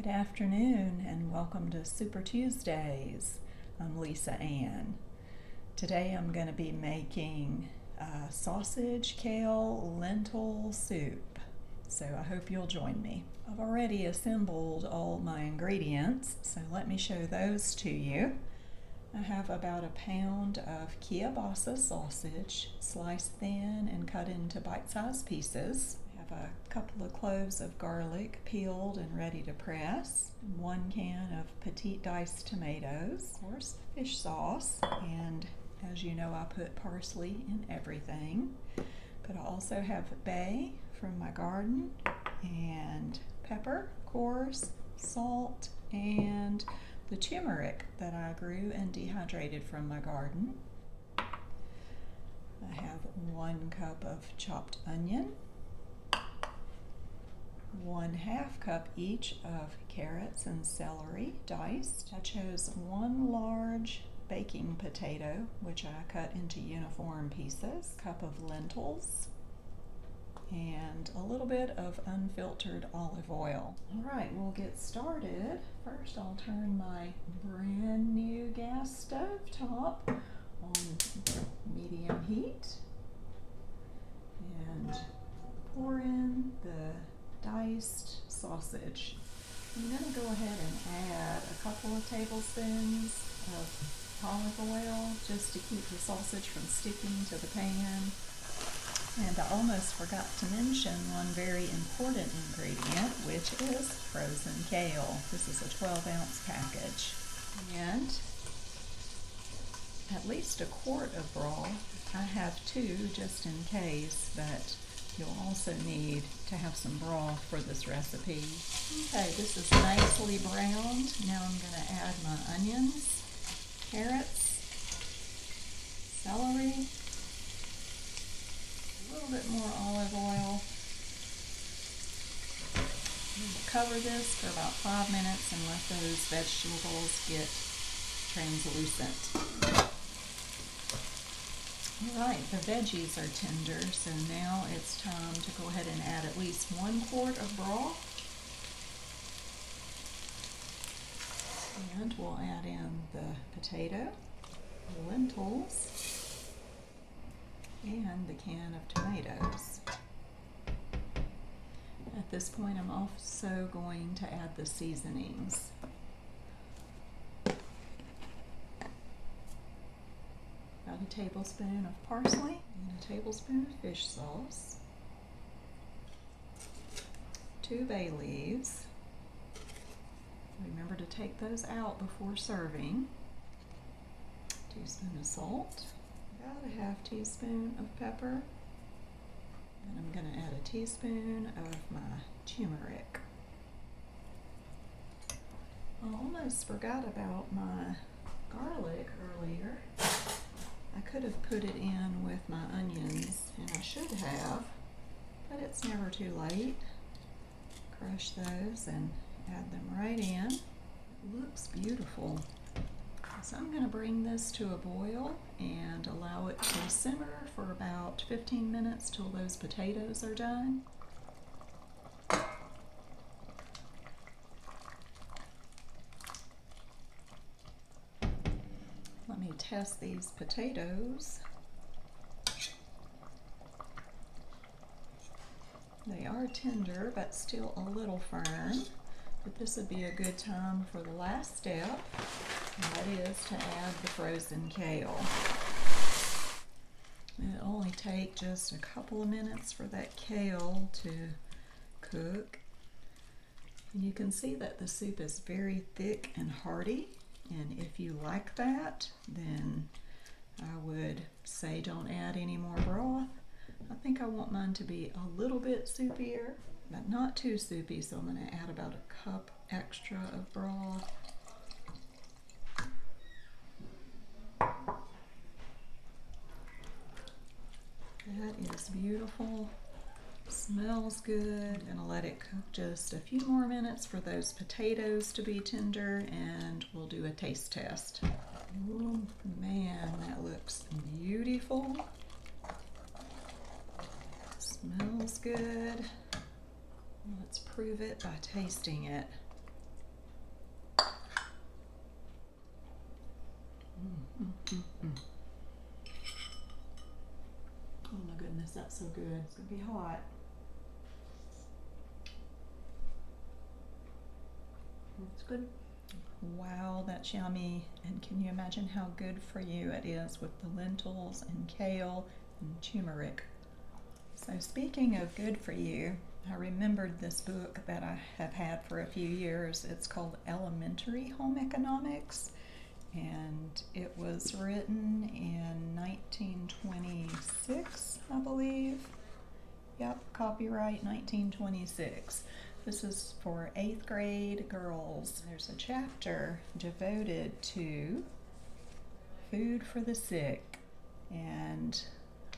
Good afternoon and welcome to Super Tuesdays. I'm Lisa Ann. Today I'm going to be making sausage, kale, lentil soup. So I hope you'll join me. I've already assembled all my ingredients, so let me show those to you. I have about a pound of Kielbasa sausage, sliced thin and cut into bite-sized pieces. I have a couple of cloves of garlic, peeled and ready to press. 1 can of petite-diced tomatoes, of course, fish sauce, and as you know, I put parsley in everything. But I also have bay from my garden, and pepper, of course, salt, and the turmeric that I grew and dehydrated from my garden. I have 1 cup of chopped onion, 1/2 cup each of carrots and celery diced. I chose 1 large baking potato, which I cut into uniform pieces, cup of lentils, and a little bit of unfiltered olive oil. All right, we'll get started. First, I'll turn my brand new gas stove top on medium heat and pour in the diced sausage. I'm going to go ahead and add a couple of tablespoons of olive oil just to keep the sausage from sticking to the pan. And I almost forgot to mention one very important ingredient, which is frozen kale. This is a 12-ounce package. And at least a quart of broth. I have 2 just in case, but you'll also need to have some broth for this recipe. Okay, this is nicely browned. Now I'm going to add my onions, carrots, celery, a little bit more olive oil. We'll cover this for about 5 minutes and let those vegetables get translucent. Alright, the veggies are tender, so now it's time to go ahead and add at least 1 quart of broth. And we'll add in the potato, the lentils, and the can of tomatoes. At this point, I'm also going to add the seasonings. About a tablespoon of parsley and a tablespoon of fish sauce, 2 bay leaves. Remember to take those out before serving. 1 teaspoon of salt, about a 1/2 teaspoon of pepper, and I'm going to add a teaspoon of my turmeric. I almost forgot about my garlic earlier. I could have put it in with my onions, and I should have, but it's never too late. Crush those and add them right in. It looks beautiful. So I'm going to bring this to a boil and allow it to simmer for about 15 minutes till those potatoes are done. Let me test these potatoes. They are tender, but still a little firm. But this would be a good time for the last step, and that is to add the frozen kale. It'll only take just a couple of minutes for that kale to cook. And you can see that the soup is very thick and hearty. And if you like that, then I would say don't add any more broth. I think I want mine to be a little bit soupier, but not too soupy, so I'm going to add about a cup extra of broth. That is beautiful. Smells good. I'm gonna let it cook just a few more minutes for those potatoes to be tender, and we'll do a taste test. Oh man, that looks beautiful. Smells good. Let's prove it by tasting it. Mm. Oh my goodness, that's so good. It's gonna be hot. It's good. Wow, that's yummy. And can you imagine how good for you it is with the lentils and kale and turmeric? So speaking of good for you, I remembered this book that I have had for a few years. It's called Elementary Home Economics, and it was written in 1926, I believe. Yep, copyright 1926. This is for 8th grade girls. There's a chapter devoted to food for the sick, and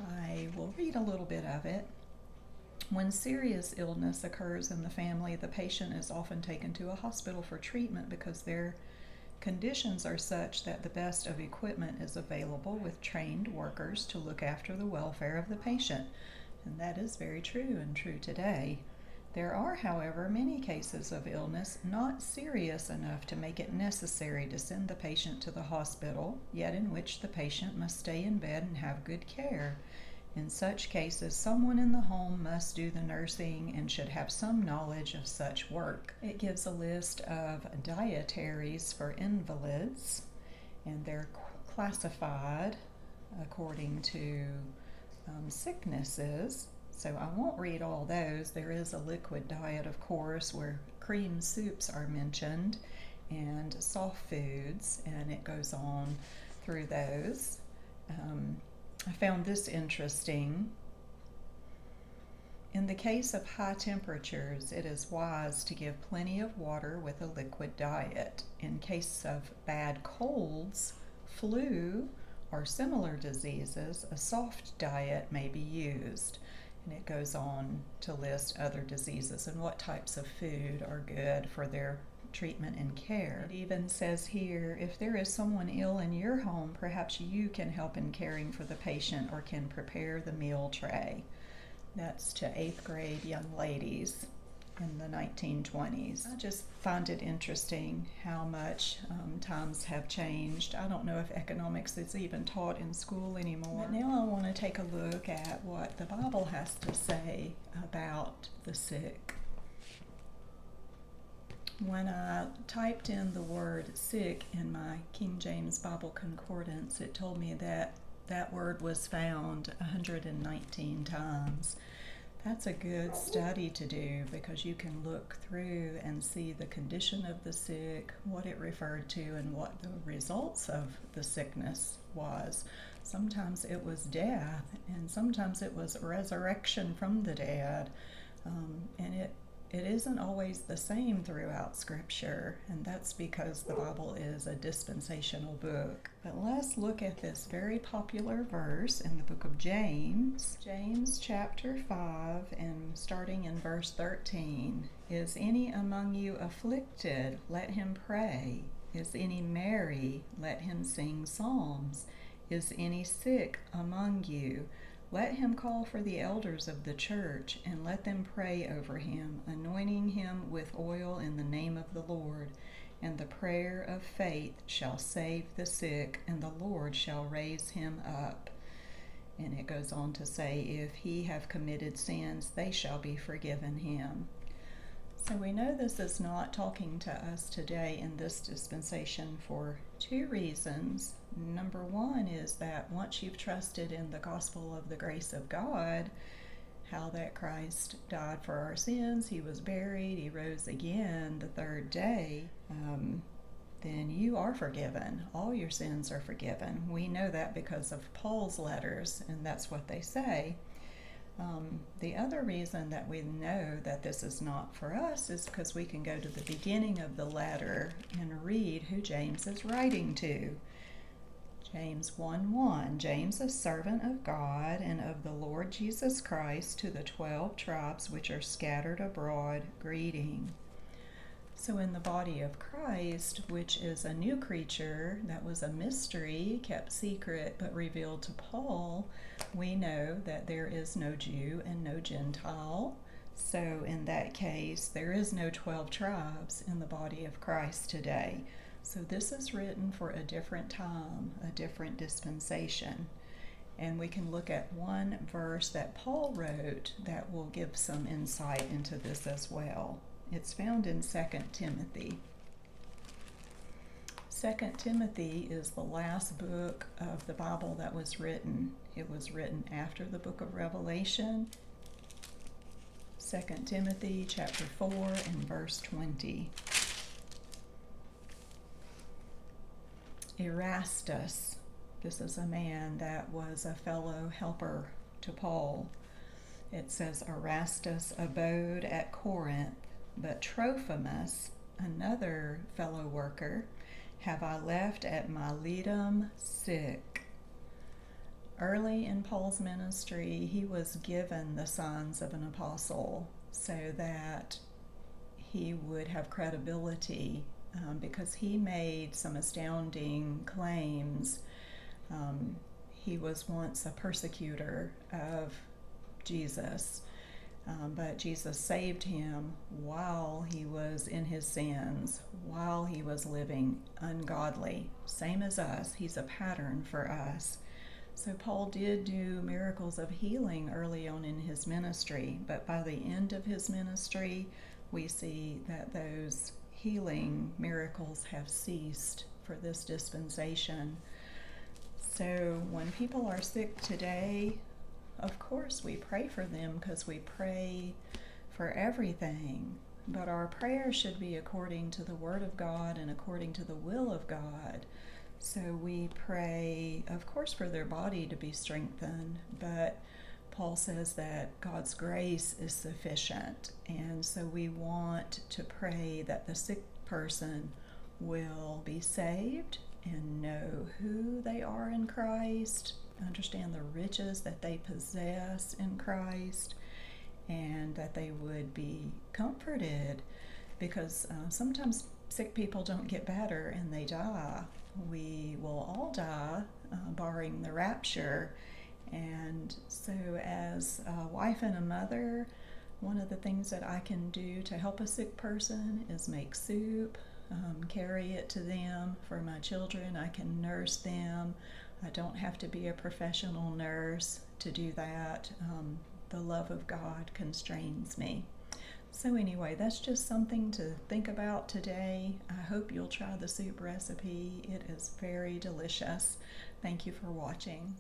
I will read a little bit of it. When serious illness occurs in the family, the patient is often taken to a hospital for treatment because their conditions are such that the best of equipment is available with trained workers to look after the welfare of the patient. And that is very true and true today. There are, however, many cases of illness not serious enough to make it necessary to send the patient to the hospital, yet in which the patient must stay in bed and have good care. In such cases, someone in the home must do the nursing and should have some knowledge of such work. It gives a list of dietaries for invalids, and they're classified according to sicknesses. So I won't read all those. There is a liquid diet, of course, where cream soups are mentioned and soft foods, and it goes on through those. I found this interesting. In the case of high temperatures, it is wise to give plenty of water with a liquid diet. In case of bad colds, flu, or similar diseases, a soft diet may be used. And it goes on to list other diseases and what types of food are good for their treatment and care. It even says here, if there is someone ill in your home, perhaps you can help in caring for the patient or can prepare the meal tray. That's to 8th grade young ladies in the 1920s. I just find it interesting how much times have changed. I don't know if economics is even taught in school anymore. But now I want to take a look at what the Bible has to say about the sick. When I typed in the word sick in my King James Bible Concordance, it told me that that word was found 119 times. That's a good study to do because you can look through and see the condition of the sick, what it referred to, and what the results of the sickness was. Sometimes it was death, and sometimes it was resurrection from the dead, and it isn't always the same throughout Scripture, and that's because the Bible is a dispensational book. But let's look at this very popular verse in the book of James. James chapter 5, and starting in verse 13. Is any among you afflicted? Let him pray. Is any merry? Let him sing psalms. Is any sick among you? Let him call for the elders of the church, and let them pray over him, anointing him with oil in the name of the Lord. And the prayer of faith shall save the sick, and the Lord shall raise him up. And it goes on to say, if he have committed sins, they shall be forgiven him. So we know this is not talking to us today in this dispensation for two reasons. Number one is that once you've trusted in the gospel of the grace of God, how that Christ died for our sins, he was buried, he rose again the third day, then you are forgiven. All your sins are forgiven. We know that because of Paul's letters, and that's what they say. The other reason that we know that this is not for us is because we can go to the beginning of the letter and read who James is writing to. James 1:1, James, a servant of God and of the Lord Jesus Christ, to the 12 tribes which are scattered abroad, greeting. So in the body of Christ, which is a new creature that was a mystery, kept secret, but revealed to Paul, we know that there is no Jew and no Gentile. So in that case, there is no 12 tribes in the body of Christ today. So this is written for a different time, a different dispensation. And we can look at one verse that Paul wrote that will give some insight into this as well. It's found in 2 Timothy. 2 Timothy is the last book of the Bible that was written. It was written after the book of Revelation. 2 Timothy chapter 4 and verse 20. Erastus, this is a man that was a fellow helper to Paul. It says, Erastus abode at Corinth, but Trophimus, another fellow worker, have I left at Miletum sick. Early in Paul's ministry, he was given the signs of an apostle so that he would have credibility because he made some astounding claims. He was once a persecutor of Jesus, but Jesus saved him while he was in his sins, while he was living ungodly. Same as us, he's a pattern for us. So Paul did do miracles of healing early on in his ministry, but by the end of his ministry, we see that those healing miracles have ceased for this dispensation. So when people are sick today, of course we pray for them because we pray for everything. But our prayer should be according to the Word of God and according to the will of God. So we pray, of course, for their body to be strengthened, but Paul says that God's grace is sufficient. And so we want to pray that the sick person will be saved and know who they are in Christ, understand the riches that they possess in Christ, and that they would be comforted, because sometimes sick people don't get better and they die. We will all die, barring the rapture. And so as a wife and a mother, one of the things that I can do to help a sick person is make soup, carry it to them. For my children, I can nurse them. I don't have to be a professional nurse to do that. The love of God constrains me. So anyway, that's just something to think about today. I hope you'll try the soup recipe. It is very delicious. Thank you for watching.